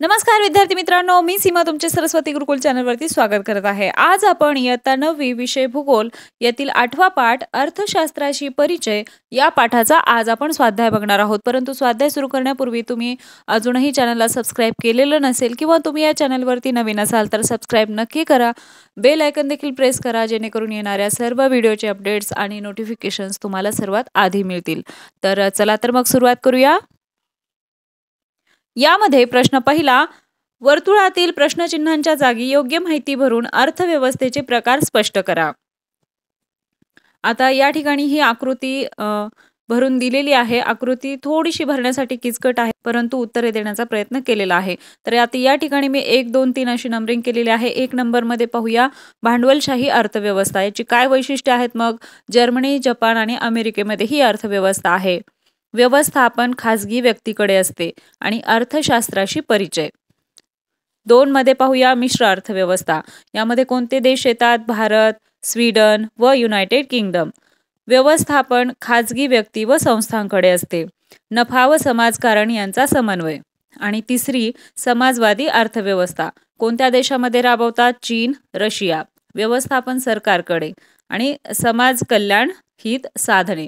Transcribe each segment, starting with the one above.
नमस्कार विद्यार्थी मित्रांनो, मी सीमा तुमचे सरस्वती गुरुकुल चॅनलवरती स्वागत करत आहे. आज आपण इयत्ता 9वी विषय भूगोल यातील 8वा पाठ अर्थशास्त्राशी परिचय या पाठाचा आज आपण स्वाध्याय बघणार आहोत. परंतु स्वाध्याय सुरू करण्यापूर्वी तुम्ही अजूनही चॅनलला सबस्क्राईब केलेलं नसेल किंवा तुम्ही या चॅनलवरती नवीन असाल तर सबस्क्राईब नक्की करा. बेल आयकन देखील प्रेस करा जेणेकरून येणाऱ्या सर्व व्हिडिओचे अपडेट्स आणि नोटिफिकेशन्स तुम्हाला सर्वात आधी मिळतील. तर चला तर मग सुरुवात करूया. यामध्ये प्रश्न पहिला, वर्तुळातील प्रश्नचिन्हांच्या जागी योग्य माहिती भरून अर्थव्यवस्थेचे प्रकार स्पष्ट करा. आता या ठिकाणी ही आकृती भरून दिलेली आहे. आकृती थोडीशी भरण्यासाठी किचकट आहे, परंतु उत्तरे देण्याचा प्रयत्न केलेला आहे. तर आता या ठिकाणी मी 1, 2, 3 अशी नंबरिंग केलेली आहे. 1 नंबरमध्ये पाहूया भांडवलशाही अर्थव्यवस्था. याची काय वैशिष्ट्ये आहेत? मग जर्मनी, जपान आणि अमेरिकेमध्ये ही अर्थव्यवस्था आहे. व्यवस्थापन खाजगी व्यक्तीकडे असते आणि अर्थशास्त्राशी परिचय. 2 मध्ये पाहूया मिश्र अर्थव्यवस्था. यामध्ये कोणते देश येतात? भारत, स्वीडन व युनायटेड किंगडम. व्यवस्थापन खाजगी व्यक्ती व संस्थांकडे असते. नफा व समाजकारण यांचा समन्वय. आणि तिसरी समाजवादी अर्थव्यवस्था. कोणत्या देशामध्ये राबवतात? चीन, रशिया. व्यवस्थापन सरकारकडे आणि समाज कल्याण हित साधने.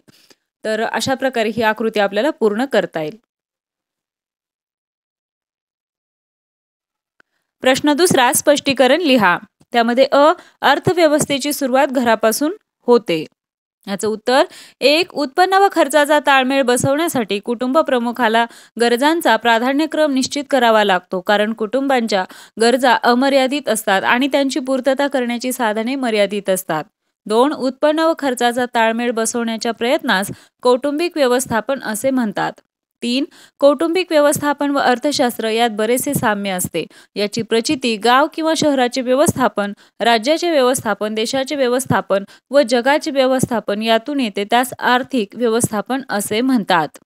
तर अशा प्रकारे ही आकृती आपल्याला पूर्ण करता येईल. प्रश्न दुसरा, स्पष्टीकरण लिहा. त्यामध्ये अर्थव्यवस्थेची सुरुवात घरापासून होते. याचं उत्तर 1. उत्पन्न व खर्चाचा ताळमेळ बसवण्यासाठी कुटुंब प्रमुखाला गरजांचा प्राधान्यक्रम निश्चित करावा लागतो, कारण कुटुंबांच्या गरजा अमर्यादित असतात आणि त्यांची पूर्तता करण्याची साधने मर्यादित असतात. 2. उत्पन्न व खर्चाचा ताळमेळ बसवण्याच्या प्रयत्नास कौटुंबिक व्यवस्थापन असे म्हणतात. 3. कौटुंबिक व्यवस्थापन व अर्थशास्त्र यात बरेचसे साम्य असते. याची प्रचिती गाव किंवा शहराचे व्यवस्थापन, राज्याचे व्यवस्थापन, देशाचे व्यवस्थापन व जगाचे व्यवस्थापन यातून येते. त्यास आर्थिक व्यवस्थापन असे म्हणतात.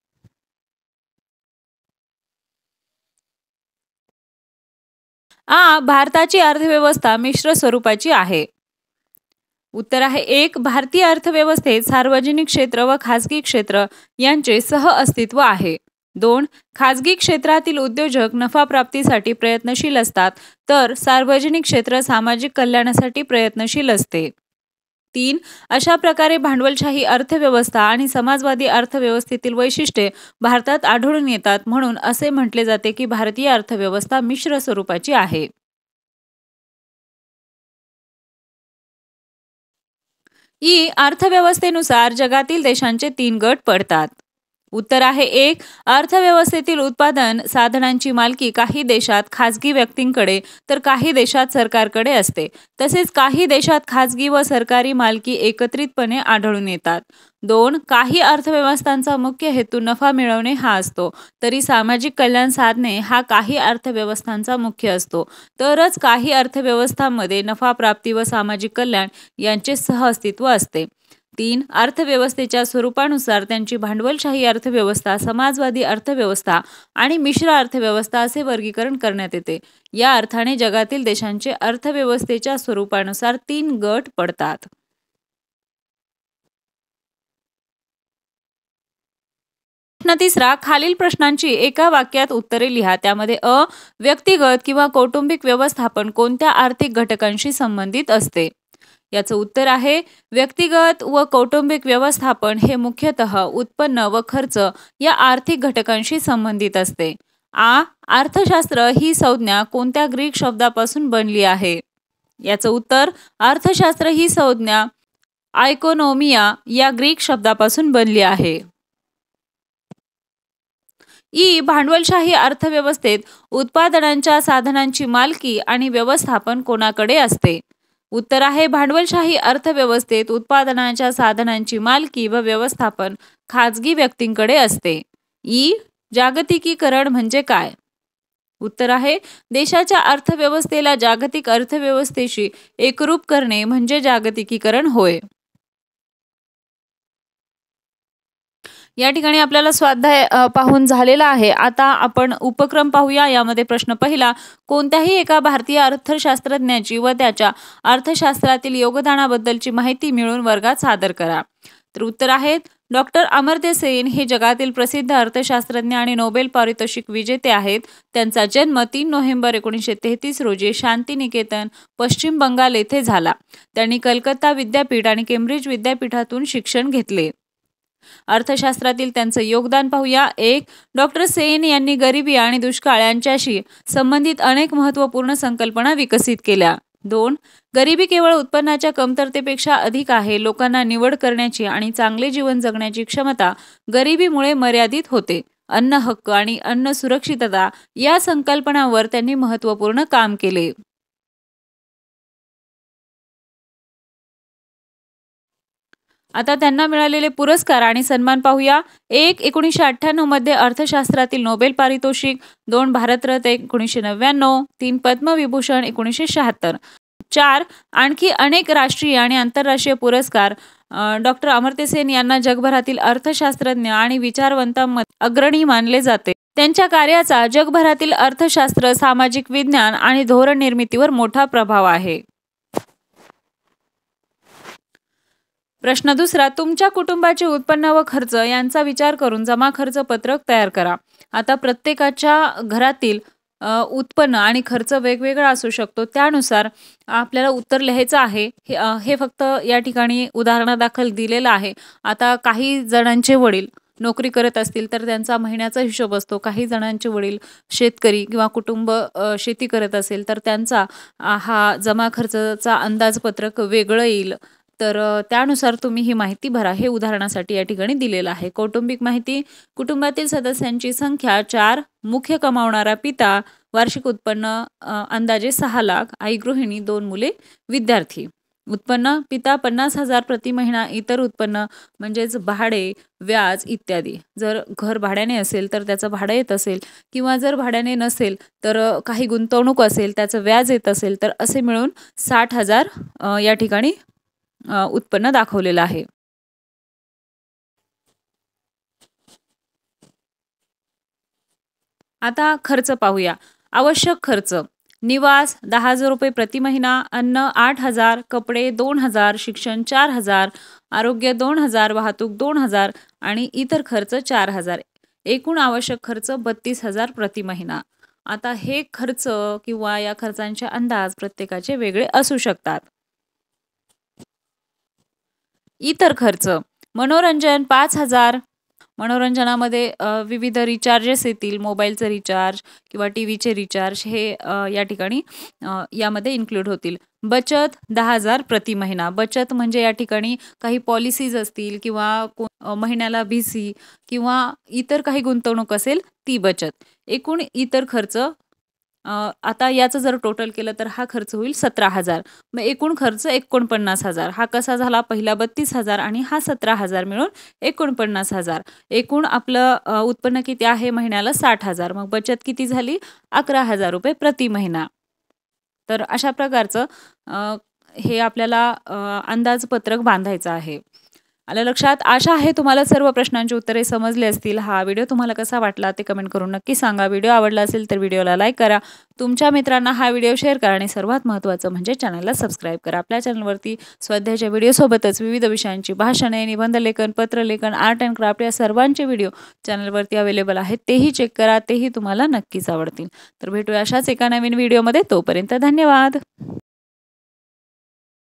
भारताची अर्थव्यवस्था मिश्र स्वरूपाची आहे. उत्तर आहे 1. भारतीय अर्थव्यवस्थेत सार्वजनिक क्षेत्र व खाजगी क्षेत्र यांचे सह अस्तित्व आहे. 2. खाजगी क्षेत्रातील उद्योजक नफा प्राप्तीसाठी प्रयत्नशील असतात, तर सार्वजनिक क्षेत्र सामाजिक कल्याणासाठी प्रयत्नशील असते. 3. अशा प्रकारे भांडवलशाही अर्थव्यवस्था आणि समाजवादी अर्थव्यवस्थेतील वैशिष्ट्ये भारतात आढळून येतात. म्हणून असे म्हटले जाते की भारतीय अर्थव्यवस्था मिश्र स्वरूपाची आहे. अर्थव्यवस्थेनुसार जगातील देशांचे 3 गट पडतात. उत्तर आहे 1. अर्थव्यवस्थेतील उत्पादन साधनांची मालकी काही देशात खाजगी व्यक्तींकडे तर काही देशात सरकारकडे असते. तसेच काही देशात खाजगी व सरकारी मालकी एकत्रितपणे आढळून येतात. 2. काही अर्थव्यवस्थांचा मुख्य हेतू नफा मिळवणे हा असतो, तरी सामाजिक कल्याण साधणे हा काही अर्थव्यवस्थांचा मुख्य असतो. तरच काही अर्थव्यवस्थांमध्ये नफा प्राप्ती व सामाजिक कल्याण यांचे सहअस्तित्व असते. 3. अर्थव्यवस्थेच्या स्वरूपानुसार त्यांची भांडवलशाही अर्थव्यवस्था, समाजवादी अर्थव्यवस्था आणि मिश्र अर्थव्यवस्था असे वर्गीकरण करण्यात येते. या अर्थाने जगातील देशांचे अर्थव्यवस्थेच्या स्वरूपानुसार 3 गट पडतात. प्रश्न तिसरा, खालील प्रश्नांची एका वाक्यात उत्तरे लिहा. त्यामध्ये व्यक्तिगत किंवा कौटुंबिक व्यवस्थापन कोणत्या आर्थिक घटकांशी संबंधित असते? याचं उत्तर आहे व्यक्तिगत व कौटुंबिक व्यवस्थापन हे मुख्यतः उत्पन्न व खर्च या आर्थिक घटकांशी संबंधित असते. अर्थशास्त्र ही संज्ञा कोणत्या ग्रीक शब्दापासून बनली आहे? याचं उत्तर अर्थशास्त्र ही संज्ञा इकॉनॉमिया या ग्रीक शब्दापासून बनली आहे. भांडवलशाही अर्थव्यवस्थेत उत्पादनांच्या साधनांची मालकी आणि व्यवस्थापन कोणाकडे असते? उत्तर आहे भांडवलशाही अर्थव्यवस्थेत उत्पादनाच्या साधनांची मालकी व व्यवस्थापन खाजगी व्यक्तींकडे असते. जागतिकीकरण म्हणजे काय? उत्तर आहे देशाच्या अर्थव्यवस्थेला जागतिक अर्थव्यवस्थेशी एकरूप करणे म्हणजे जागतिकीकरण होय. या ठिकाणी आपल्याला स्वाध्याय पाहून झालेला आहे. आता आपण उपक्रम पाहूया. यामध्ये प्रश्न पहिला, कोणत्याही एका भारतीय अर्थशास्त्रज्ञाची व त्याच्या अर्थशास्त्रातील योगदानाबद्दलची माहिती मिळवून वर्गात सादर करा. तर उत्तर आहेत डॉक्टर अमर्त्य सेन हे जगातील प्रसिद्ध अर्थशास्त्रज्ञ आणि नोबेल पारितोषिक विजेते आहेत. त्यांचा जन्म 3 नोव्हेंबर 1933 रोजी शांतिनिकेतन, पश्चिम बंगाल येथे झाला. त्यांनी कलकत्ता विद्यापीठ आणि केम्ब्रिज विद्यापीठातून शिक्षण घेतले. अर्थशास्त्रातील त्यांचं योगदान पाहूया. 1. डॉक्टर सेन यांनी गरिबी आणि दुष्काळ यांच्याशी संबंधित अनेक महत्त्वपूर्ण संकल्पना विकसित केल्या. 2. गरिबी केवळ उत्पन्नाच्या कमतरतेपेक्षा अधिक आहे. लोकांना निवड करण्याची आणि चांगले जीवन जगण्याची क्षमता गरिबीमुळे मर्यादित होते. अन्न हक्क आणि अन्न सुरक्षितता या संकल्पनांवर त्यांनी महत्त्वपूर्ण काम केले. आता त्यांना मिळालेले पुरस्कार आणि सन्मान पाहूया. 1. 1998 मध्ये अर्थशास्त्रातील नोबेल पारितोषिक. 2. भारतरत्न 1999. 3. पद्मविभूषण 1976. 4. आणखी अनेक राष्ट्रीय आणि आंतरराष्ट्रीय पुरस्कार. डॉक्टर अमर्त्य सेन यांना जगभरातील अर्थशास्त्रज्ञ आणि विचारवंतांमध्ये अग्रणी मानले जाते. त्यांच्या कार्याचा जगभरातील अर्थशास्त्र, सामाजिक विज्ञान आणि धोरण निर्मितीवर मोठा प्रभाव आहे. प्रश्न दुसरा. तुमच्या कुटुंबाचे उत्पन्न व खर्च यांचा विचार करून जमा खर्च पत्रक तयार करा. आता प्रत्येकाच्या घरातील उत्पन्न आणि खर्च वेगवेगळा असू शकतो. त्यानुसार आपल्याला उत्तर लिहायचं आहे. हे फक्त या ठिकाणी उदाहरणादाखल दिलेलं आहे. आता काही जणांचे वडील नोकरी करत असतील तर त्यांचा महिन्याचा हिशोब असतो. काही जणांचे वडील शेतकरी किंवा कुटुंब शेती करत असेल तर त्यांचा हा जमा खर्चाचा अंदाजपत्रक वेगळं येईल. तर त्यानुसार तुम्ही ही माहिती भरा. हे उदाहरणासाठी या ठिकाणी दिलेलं आहे. कौटुंबिक माहिती. कुटुंबातील सदस्यांची संख्या 4. मुख्य कमावणारा पिता. वार्षिक उत्पन्न अंदाजे 6 लाख. आई गृहिणी. 2 मुले. विद्यार्थी. उत्पन्न. पिता 50,000 प्रति महिना. इतर उत्पन्न म्हणजेच भाडे, व्याज इत्यादी. जर घर भाड्याने असेल तर त्याचं भाडं येत असेल किंवा जर भाड्याने नसेल तर काही गुंतवणूक असेल त्याचं व्याज येत असेल तर असे मिळून 60,000 या ठिकाणी उत्पन्न दाखवलेलं आहे. आता खर्च पाहूया. आवश्यक खर्च. निवास 10,000 रुपये प्रति महिना. अन्न 8,000. कपडे 2,000. शिक्षण 4,000. आरोग्य 2,000. वाहतूक 2,000 आणि इतर खर्च 4,000. एकूण आवश्यक खर्च 32,000 प्रति महिना. आता हे खर्च किंवा या खर्चांचे अंदाज प्रत्येकाचे वेगळे असू शकतात. इतर खर्च. मनोरंजन 5,000. मनोरंजनामध्ये विविध रिचार्जेस येतील. मोबाईलचं रिचार्ज किंवा टीव्हीचे रिचार्ज हे या ठिकाणी यामध्ये इन्क्लूड होतील. बचत 10,000 प्रति महिना. बचत म्हणजे या ठिकाणी काही पॉलिसीज असतील किंवा महिन्याला VC किंवा इतर काही गुंतवणूक असेल ती बचत. एकूण इतर खर्च. आता याचं जर टोटल केलं तर हा खर्च होईल 17,000. मग एकूण खर्च 49,000. हा कसा झाला? पहिला 32,000 आणि हा 17,000 मिळून 49,000. एकूण आपलं उत्पन्न किती आहे? महिन्याला 60,000. मग बचत किती झाली? 11,000 रुपये प्रति महिना. तर अशा प्रकारचं हे आपल्याला अंदाजपत्रक बांधायचं आहे. आलं लक्षात? आशा आहे तुम्हाला सर्व प्रश्नांची उत्तरे समजले असतील. हा व्हिडिओ तुम्हाला कसा वाटला ते कमेंट करून नक्की सांगा. व्हिडिओ आवडला असेल तर व्हिडिओला लाईक करा. तुमच्या मित्रांना हा व्हिडिओ शेअर करा आणि सर्वात महत्त्वाचं म्हणजे चॅनलला सबस्क्राईब करा. आपल्या चॅनलवरती स्वाध्यायाच्या व्हिडिओसोबतच विविध विषयांची भाषणे, निबंधलेखन, पत्रलेखन, आर्ट अँड क्राफ्ट या सर्वांचे व्हिडिओ चॅनलवरती अवेलेबल आहेत. तेही चेक करा. तेही तुम्हाला नक्कीच आवडतील. तर भेटूया अशाच एका नवीन व्हिडिओमध्ये. तोपर्यंत धन्यवाद.